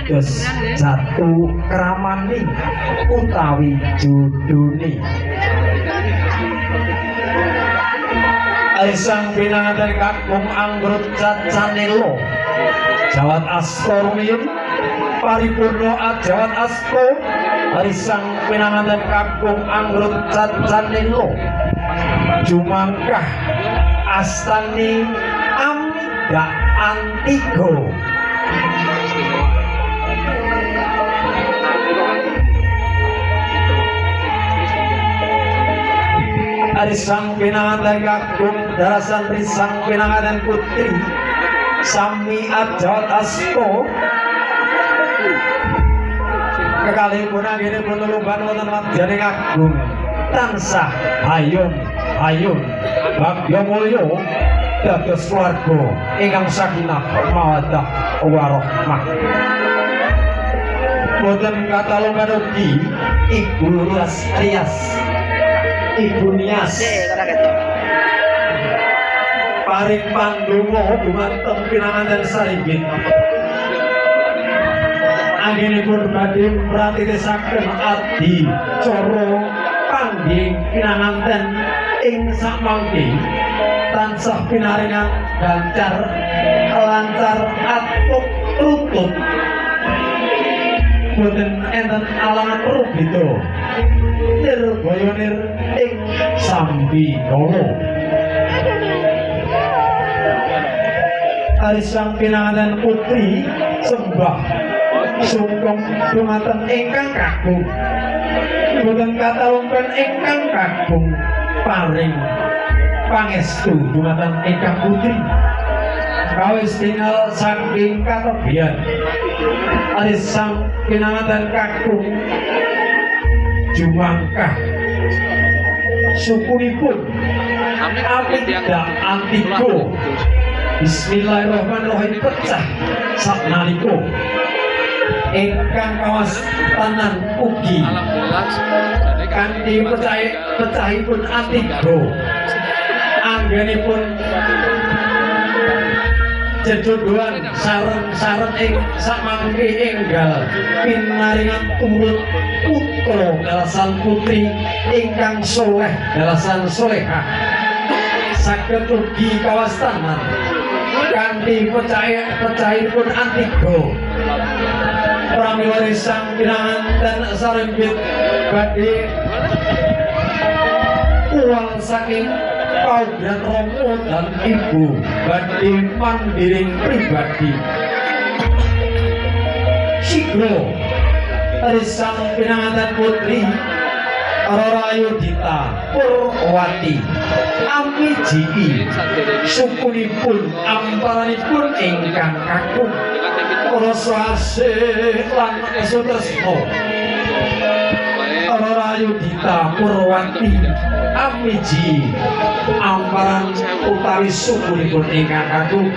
Terus jatuh kramani utawi juduni Aisang pinanganten kakung anggrut cacanelo Jawat asko rumiyin paripurno ajawat asko Aisang pinanganten kakung anggrut cacanelo jumangkah astani amida antigo Arisang pinanganten kakung darasan risang pinanganten putri sami ajawat asko kekalihipun anggenipun lelunggan wonten madyaning agung tansah ayun bagya mulya dados keluarga ingkang sakinah mawaddah warahmah. Boten katalunggan ugi Ibu Rias Ibu Nias paring pandonga dumateng pinanganten sarigit anggenipun badhe mratitesaken adi cara panggih pinanganten ing samangke tansah pinaringan lancar atuk lutut boten enten alangan rubito nirbayonir ing sambikala Arisang pinanganten putri sembah sungkem dumateng ingkang kakung boten katalungken ingkang kakung paring pangestu dumateng ingkang putri kawis tinggal saking katebian Arisang pinanganten kakung jumangkah sukunipun amida antigo Bismillahirrahmanirrahim pecah saknalika ingkang kawastanan ugi kanthi pecahipun antigo anggenipun jejodohan sareng ing samangke enggal pinaringan turut putra dalasan putri ingkang soleh dalasan solehah saged ugi kawastanan kanthi pecahipun antigo pramila risang pinanganten sarembit badhe uwal saking paugeran Romo dan Ibu badhe mandiring pribadi sigro risang pinanganten putri Rarayudita Purwati amiji sukunipun amparanipun ingkang kakung rasa asih lan sutresna Rarayudita Purwati amiji amparan utawi sukunipun ingkang kakung